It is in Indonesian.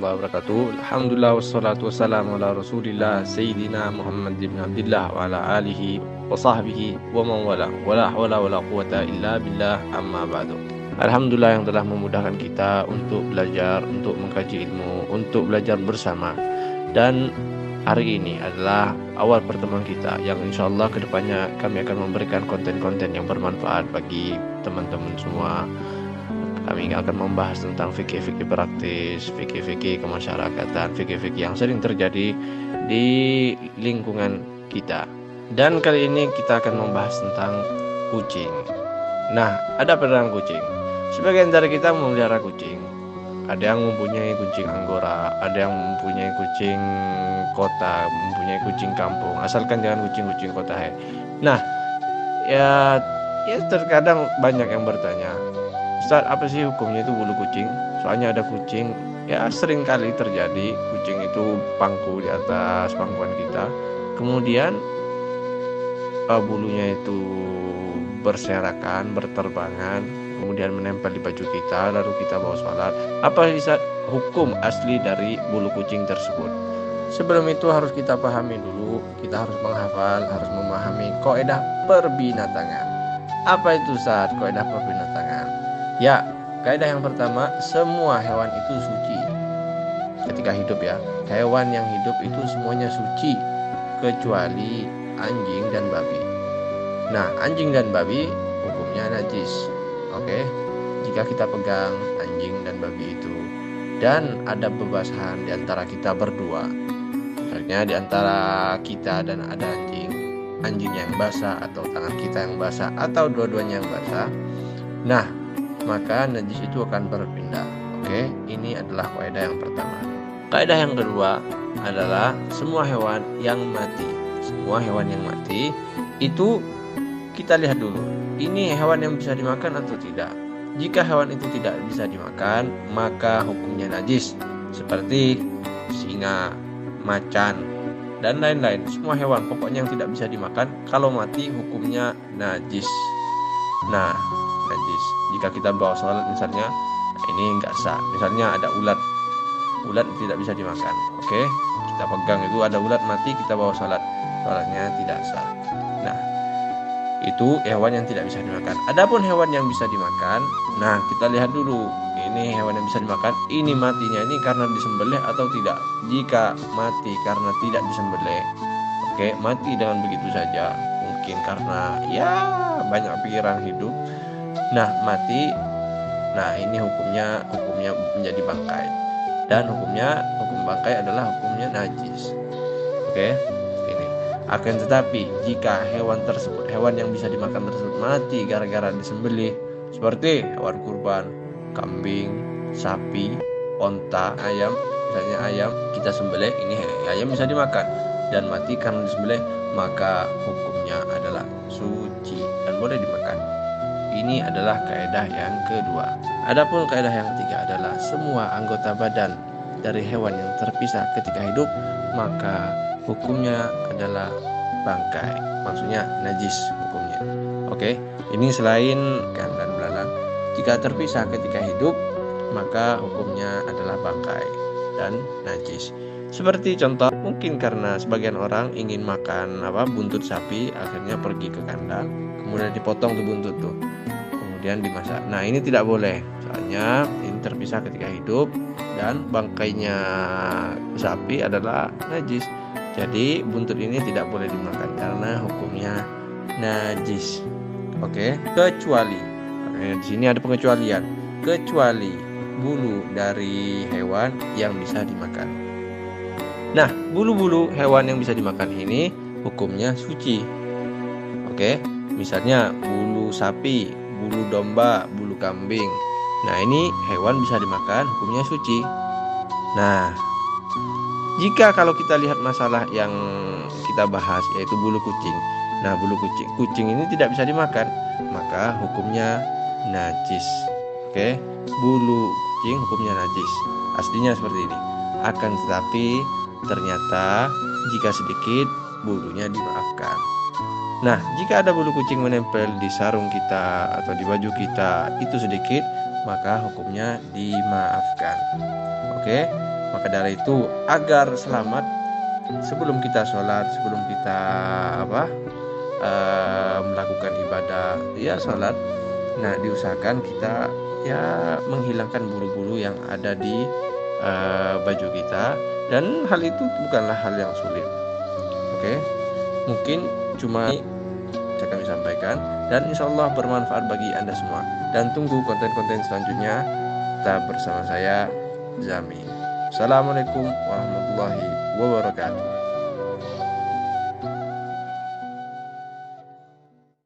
warahmatullahi wabarakatuh. Alhamdulillah wassalatu wassalamu ala Rasulillah Sayyidina Muhammad bin Abdullah wa ala alihi wa sahbihi wa man wala. Wala hawla wala quwata illa billah, amma ba'du. Alhamdulillah yang telah memudahkan kita untuk belajar, untuk mengkaji ilmu, untuk belajar bersama. Dan hari ini adalah awal pertemuan kita yang insyaallah kedepannya kami akan memberikan konten-konten yang bermanfaat bagi teman-teman semua. Kami akan membahas tentang fikih-fikih praktis, fikih-fikih kemasyarakatan, fikih-fikih yang sering terjadi di lingkungan kita. Dan kali ini kita akan membahas tentang kucing. Nah, ada apa dengan kucing? Sebagian dari kita memelihara kucing. Ada yang mempunyai kucing Anggora, ada yang mempunyai kucing kota, mempunyai kucing kampung. Asalkan jangan kucing-kucing kota. Nah, ya terkadang banyak yang bertanya, Ustaz, apa sih hukumnya itu bulu kucing? Soalnya ada kucing, ya sering kali terjadi kucing itu pangku di atas pangkuan kita. Kemudian bulunya itu berserakan, berterbangan, kemudian menempel di baju kita, lalu kita bawa sholat. Apa sih hukum asli dari bulu kucing tersebut? Sebelum itu harus kita pahami dulu, kita harus menghafal, harus memahami kaidah perbinatangan. Apa itu Ustaz, kaidah perbinatangan? Ya, kaidah yang pertama, semua hewan itu suci ketika hidup ya. Hewan yang hidup itu semuanya suci kecuali anjing dan babi. Nah, anjing dan babi hukumnya najis. Oke. Jika kita pegang anjing dan babi itu dan ada bebasahan di antara kita berdua, misalnya di antara kita dan ada anjing yang basah atau tangan kita yang basah atau dua-duanya yang basah, nah maka najis itu akan berpindah. Oke, ini adalah kaidah yang pertama. Kaidah yang kedua adalah semua hewan yang mati. Semua hewan yang mati itu kita lihat dulu, ini hewan yang bisa dimakan atau tidak. Jika hewan itu tidak bisa dimakan, maka hukumnya najis. Seperti singa, macan, dan lain-lain. Semua hewan pokoknya yang tidak bisa dimakan, kalau mati hukumnya najis. Nah, najis. Jika kita bawa sholat misalnya, ini enggak sah. Misalnya ada ulat tidak bisa dimakan. Oke, kita pegang itu ada ulat mati, kita bawa sholatnya tidak sah. Nah, itu hewan yang tidak bisa dimakan. Adapun hewan yang bisa dimakan, nah kita lihat dulu, ini hewan yang bisa dimakan, ini matinya ini karena disembelih atau tidak. Jika mati karena tidak disembelih, oke, mati dengan begitu saja, mungkin karena ya banyak pikiran hidup. Nah, mati. Nah, ini hukumnya menjadi bangkai. Dan hukum bangkai adalah hukumnya najis. Oke. Ini. Akan tetapi jika hewan yang bisa dimakan tersebut mati gara-gara disembelih, seperti hewan kurban, kambing, sapi, onta, ayam, misalnya ayam kita sembelih, ini ayam bisa dimakan dan mati karena disembelih, maka hukumnya adalah suci dan boleh dimakan. Ini adalah kaidah yang kedua. Adapun kaidah yang ketiga adalah semua anggota badan dari hewan yang terpisah ketika hidup, maka hukumnya adalah bangkai. Maksudnya najis hukumnya. Oke, ini selain ikan dan belalang. Jika terpisah ketika hidup, maka hukumnya adalah bangkai dan najis. Seperti contoh, mungkin karena sebagian orang ingin makan buntut sapi, akhirnya pergi ke kandang, kemudian dipotong tuh buntut tuh, kemudian dimasak. Nah, ini tidak boleh, soalnya ini terpisah ketika hidup dan bangkainya sapi adalah najis. Jadi buntut ini tidak boleh dimakan karena hukumnya najis. Oke, kecuali di sini ada pengecualian, kecuali bulu dari hewan yang bisa dimakan. Nah, bulu-bulu hewan yang bisa dimakan ini hukumnya suci. Oke, misalnya bulu sapi, bulu domba, bulu kambing. Nah, ini hewan bisa dimakan, hukumnya suci. Nah, jika kalau kita lihat masalah yang kita bahas yaitu bulu kucing. Nah, bulu kucing ini tidak bisa dimakan, maka hukumnya najis. Oke, bulu kucing hukumnya najis. Aslinya seperti ini. Akan tetapi ternyata jika sedikit bulunya dimaafkan. Nah, jika ada bulu kucing menempel di sarung kita atau di baju kita itu sedikit, maka hukumnya dimaafkan. Oke, Maka dari itu, agar selamat, sebelum kita sholat, sebelum kita melakukan ibadah ya sholat, nah diusahakan kita ya menghilangkan bulu-bulu yang ada di baju kita, dan hal itu bukanlah hal yang sulit. Oke, mungkin cuma bisa kami sampaikan, dan insya Allah bermanfaat bagi Anda semua. Dan tunggu konten-konten selanjutnya. Tetap bersama saya, Zami. Assalamualaikum warahmatullahi wabarakatuh.